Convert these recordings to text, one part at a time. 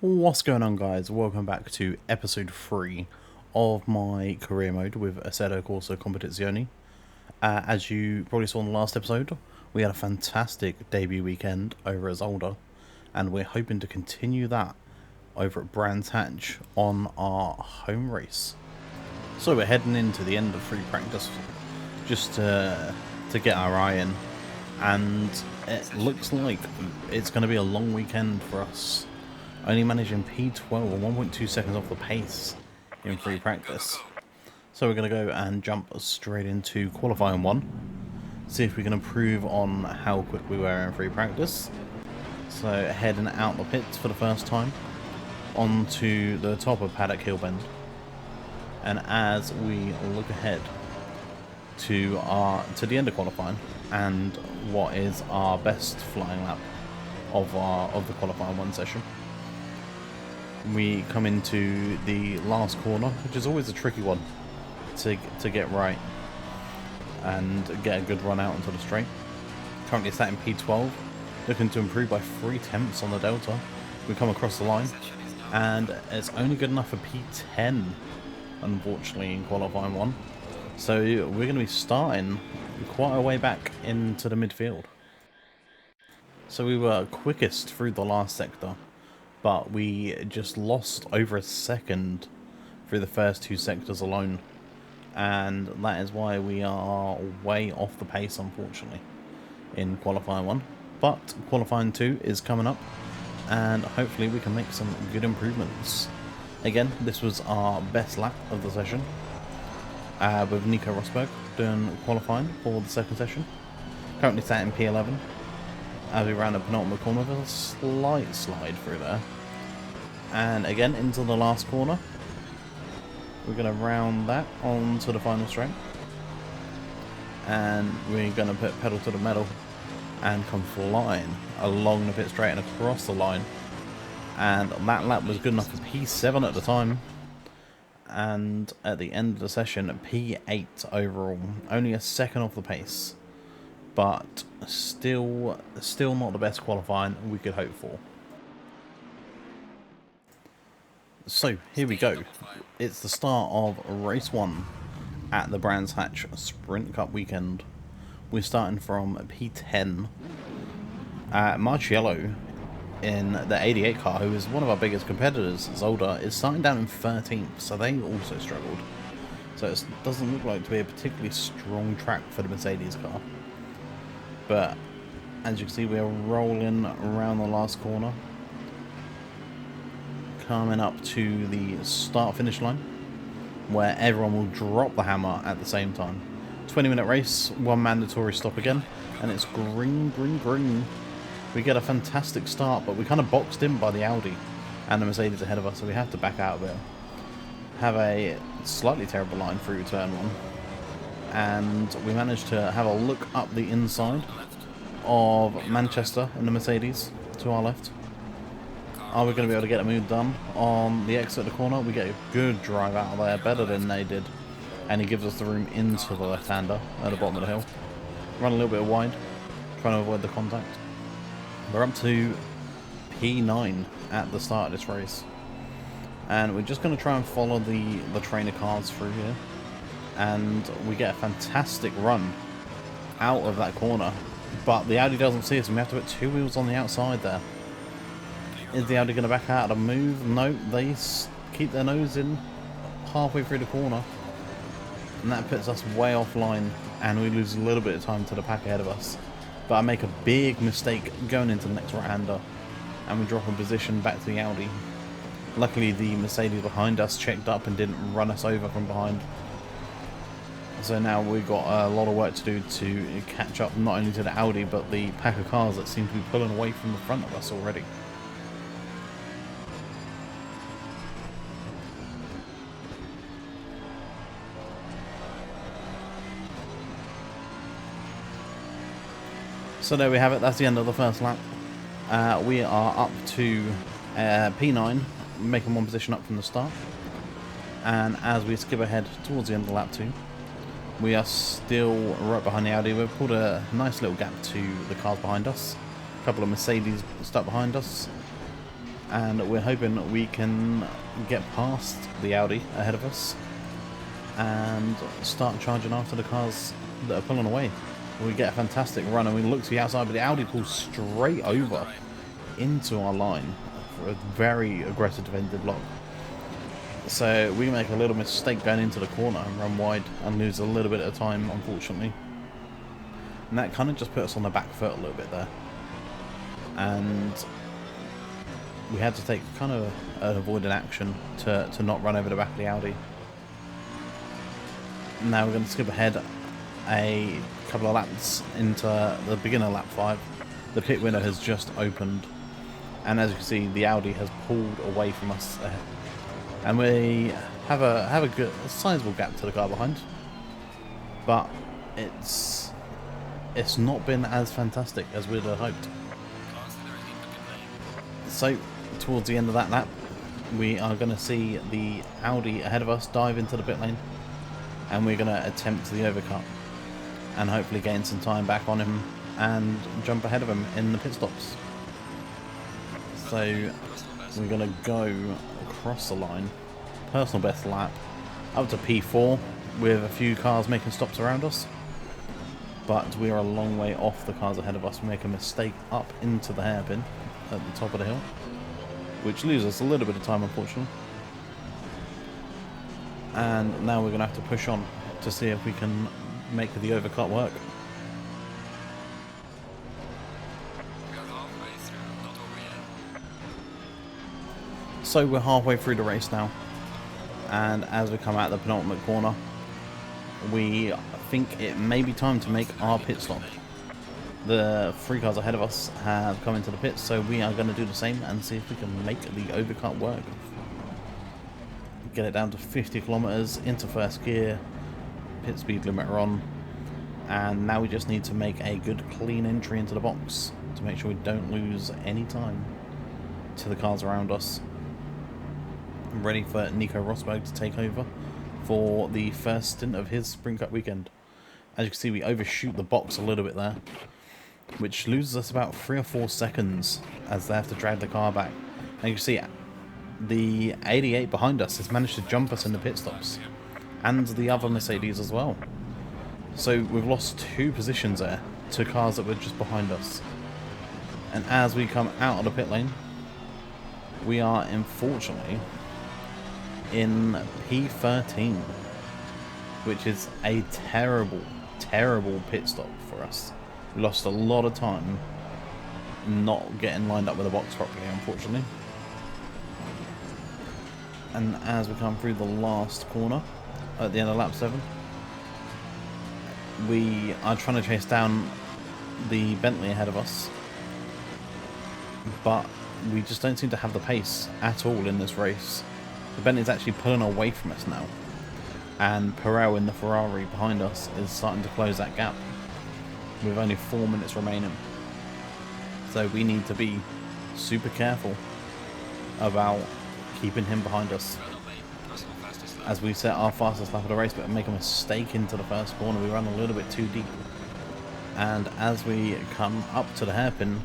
What's going on, guys? Welcome back to episode 3 of my career mode with Assetto Corsa Competizione. As you probably saw in the last episode, we had a fantastic debut weekend over at Zolder, and we're hoping to continue that over at Brands Hatch on our home race. So we're heading into the end of free practice just to get our eye in, and it looks like it's going to be a long weekend for us. Only managing P12 or 1.2 seconds off the pace in free practice. So we're going to go and jump straight into qualifying 1. See if we can improve on how quick we were in free practice. So heading out the pits for the first time onto the top of Paddock Hill Bend. And as we look ahead to the end of qualifying and what is our best flying lap of the qualifying 1 session, we come into the last corner, which is always a tricky one to get right and get a good run out into the straight. Currently sat in P12, looking to improve by 3/10 on the delta. We come across the line, and it's only good enough for P10, unfortunately, in qualifying 1. So we're going to be starting quite a way back into the midfield. So we were quickest through the last sector, but we just lost over a second through the first 2 sectors alone, and that is why we are way off the pace, unfortunately, in qualifying 1. But qualifying 2 is coming up, and hopefully we can make some good improvements. Again, this was our best lap of the session, with Nico Rosberg doing qualifying for the second session. Currently sat in P11. As we round the penultimate corner, there's a slight slide through there. And again, into the last corner. We're going to round that onto the final straight. And we're going to put pedal to the metal and come flying along the pit straight and across the line. And that lap was good enough for P7 at the time. And at the end of the session, P8 overall. Only a second off the pace, but still not the best qualifying we could hope for. So here we go. It's the start of race 1 at the Brands Hatch Sprint Cup weekend. We're starting from P10. Marciello in the 88 car, who is one of our biggest competitors, Zolder, is starting down in 13th, so they also struggled. So it doesn't look like to be a particularly strong track for the Mercedes car. But as you can see, we're rolling around the last corner, coming up to the start-finish line, where everyone will drop the hammer at the same time. 20-minute race, 1 mandatory stop again, and it's green, green, green. We get a fantastic start, but we kind of boxed in by the Audi and the Mercedes ahead of us, so we have to back out a bit. Have a slightly terrible line through turn 1. And we managed to have a look up the inside of Manchester in the Mercedes to our left. Are we going to be able to get a move done on the exit of the corner? We get a good drive out of there, better than they did. And he gives us the room into the left-hander at the bottom of the hill. Run a little bit wide, trying to avoid the contact. We're up to P9 at the start of this race. And we're just going to try and follow the trainer cars through here. And we get a fantastic run out of that corner, but the Audi doesn't see us, and we have to put 2 wheels on the outside there. Is the Audi going to back out of the move? No, they keep their nose in halfway through the corner, and that puts us way offline, and we lose a little bit of time to the pack ahead of us. But I make a big mistake going into the next right-hander, and we drop a position back to the Audi. Luckily, the Mercedes behind us checked up and didn't run us over from behind. So now we've got a lot of work to do to catch up, not only to the Audi, but the pack of cars that seem to be pulling away from the front of us already. So there we have it, that's the end of the first lap. We are up to P9, making 1 position up from the start. And as we skip ahead towards the end of lap 2, we are still right behind the Audi. We've pulled a nice little gap to the cars behind us. A couple of Mercedes stuck behind us. and we're hoping we can get past the Audi ahead of us and start charging after the cars that are pulling away. We get a fantastic run and we look to the outside, but the Audi pulls straight over into our line for a very aggressive defensive block. So we make a little mistake going into the corner and run wide and lose a little bit of time, unfortunately. And that kind of just put us on the back foot a little bit there. And we had to take kind of an avoidant action to not run over the back of the Audi. Now we're going to skip ahead a couple of laps into the beginner lap 5. The pit window has just opened, and as you can see, the Audi has pulled away from us there. And we have a sizable gap to the car behind, but it's not been as fantastic as we'd have hoped. So towards the end of that lap, we are going to see the Audi ahead of us dive into the pit lane, and we're going to attempt the overcut and hopefully gain some time back on him and jump ahead of him in the pit stops. So we're going to go across the line, personal best lap, up to P4 with a few cars making stops around us, but we are a long way off the cars ahead of us. We make a mistake up into the hairpin at the top of the hill, which loses us a little bit of time, unfortunately. And now we're going to have to push on to see if we can make the overcut work. So we're halfway through the race now, and as we come out the penultimate corner, we think it may be time to make our pit stop. The 3 cars ahead of us have come into the pits, so we are going to do the same and see if we can make the overcut work. Get it down to 50 kilometers into first gear, pit speed limiter on, and now we just need to make a good clean entry into the box to make sure we don't lose any time to the cars around us. I'm ready for Nico Rosberg to take over for the first stint of his Sprint Cup weekend. As you can see, we overshoot the box a little bit there, which loses us about 3 or 4 seconds as they have to drag the car back. And you can see the 88 behind us has managed to jump us in the pit stops, and the other Mercedes as well. So we've lost 2 positions there to cars that were just behind us. And as we come out of the pit lane, we are unfortunately in P13, which is a terrible, terrible pit stop for us. We lost a lot of time not getting lined up with the box properly, unfortunately. And as we come through the last corner at the end of lap 7, we are trying to chase down the Bentley ahead of us, but we just don't seem to have the pace at all in this race. The Bentley's actually pulling away from us now, and Perel in the Ferrari behind us is starting to close that gap with only 4 minutes remaining. So we need to be super careful about keeping him behind us as we set our fastest lap of the race, but make a mistake into the first corner. We run a little bit too deep, and as we come up to the hairpin,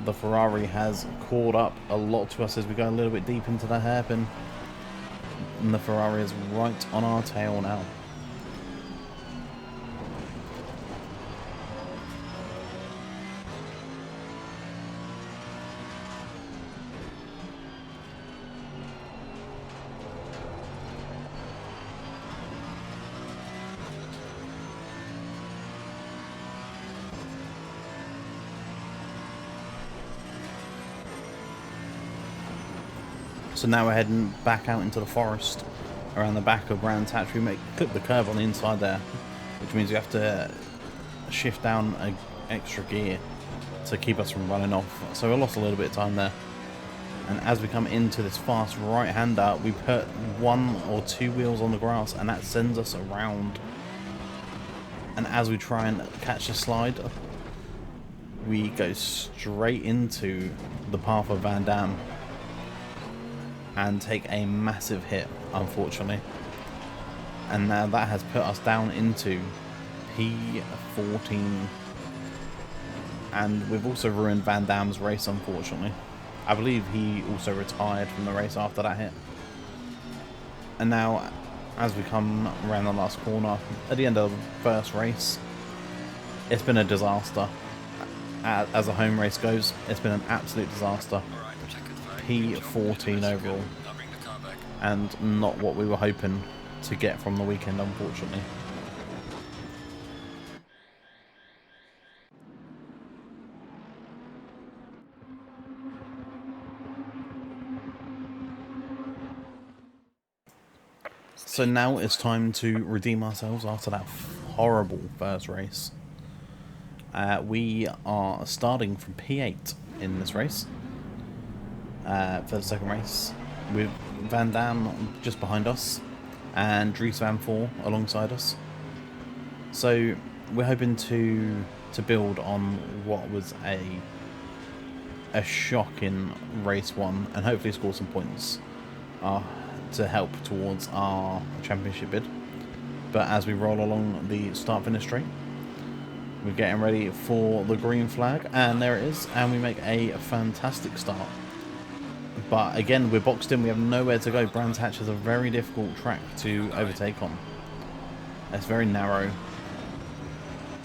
the Ferrari has caught up a lot to us as we go a little bit deep into the hairpin, and the Ferrari is right on our tail now. So now we're heading back out into the forest around the back of Brands Hatch. We clip the curve on the inside there, which means we have to shift down an extra gear to keep us from running off. So we lost a little bit of time there. And as we come into this fast right-hander, we put 1 or 2 wheels on the grass, and that sends us around. And as we try and catch the slide, we go straight into the path of Van Dam and take a massive hit, unfortunately. And now that has put us down into P14. And we've also ruined Van Dam's race, unfortunately. I believe he also retired from the race after that hit. And now, as we come around the last corner, at the end of the first race, it's been a disaster. As a home race goes, it's been an absolute disaster. P14 overall, and not what we were hoping to get from the weekend, unfortunately. So now it's time to redeem ourselves after that horrible first race. We are starting from P8 in this race for the second race, with Van Dam just behind us and Dries Van Voor alongside us. So we're hoping to build on what was a shock in race 1 and hopefully score some points to help towards our championship bid. But as we roll along the start-finish straight, we're getting ready for the green flag, and there it is, and we make a fantastic start. But again, we're boxed in, we have nowhere to go. Brands Hatch is a very difficult track to overtake on. It's very narrow,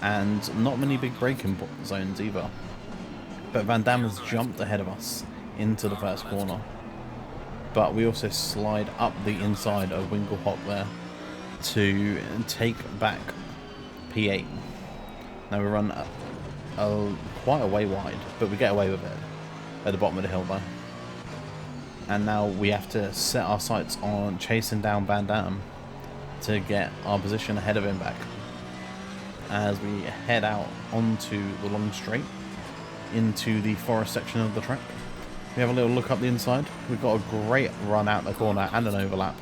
and not many big braking zones either. But Van Dam has jumped ahead of us into the first corner. But we also slide up the inside of Winkelhock there to take back P8. Now we run quite a way wide, but we get away with it at the bottom of the hill though. And now we have to set our sights on chasing down Van Dam to get our position ahead of him back. As we head out onto the long straight into the forest section of the track. We have a little look up the inside. We've got a great run out the corner and an overlap,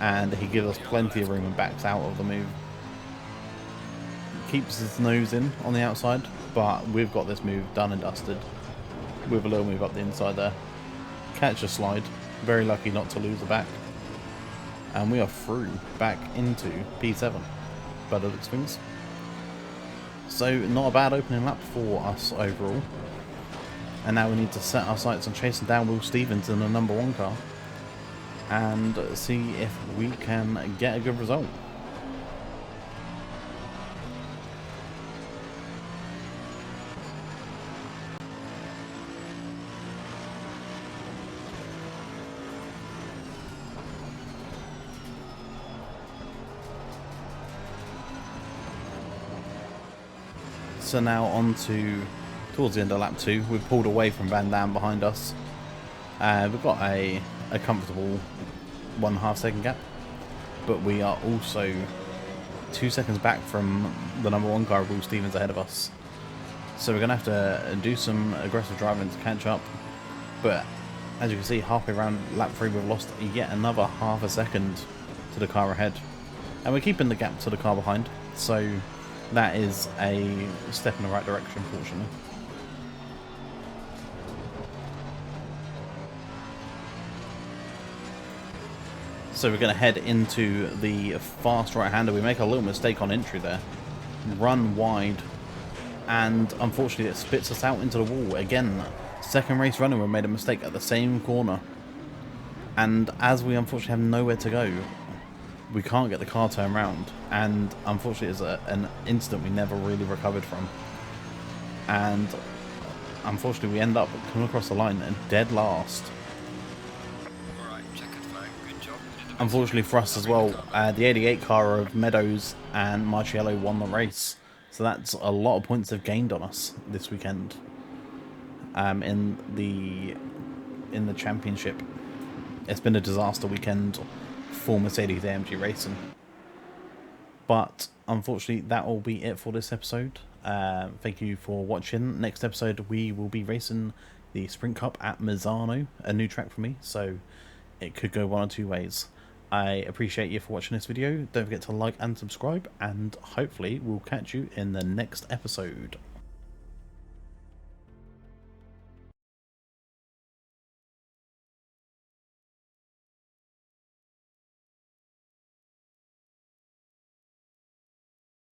and he gives us plenty of room and backs out of the move. Keeps his nose in on the outside, but we've got this move done and dusted with a little move up the inside there. Catch a slide, very lucky not to lose the back, and we are through back into P7 by the looks of things. So not a bad opening lap for us overall. And now we need to set our sights on chasing down Will Stevens in the number 1 car and see if we can get a good result. So now on to towards the end of lap 2, we've pulled away from Van Dam behind us. We've got a comfortable 1.5 second gap, but we are also 2 seconds back from the number 1 car, Will Stevens, ahead of us. So we're going to have to do some aggressive driving to catch up. But as you can see, halfway around lap 3, we've lost yet another ½ second to the car ahead. And we're keeping the gap to the car behind, so that is a step in the right direction, fortunately. So we're going to head into the fast right-hander. We make a little mistake on entry there. Run wide, and unfortunately it spits us out into the wall. Again, second race running, we made a mistake at the same corner. And as we unfortunately have nowhere to go, we can't get the car turned around. And unfortunately it's an incident we never really recovered from. And unfortunately we end up coming across the line and dead last. Unfortunately for us as well, the 88 car of Meadows and Marciello won the race. So that's a lot of points they've gained on us this weekend in the championship. It's been a disaster weekend for Mercedes AMG Racing. But unfortunately that will be it for this episode. Thank you for watching. Next episode we will be racing the Sprint Cup at Misano, a new track for me, so it could go one or two ways. I appreciate you for watching this video. Don't forget to like and subscribe, and hopefully we'll catch you in the next episode.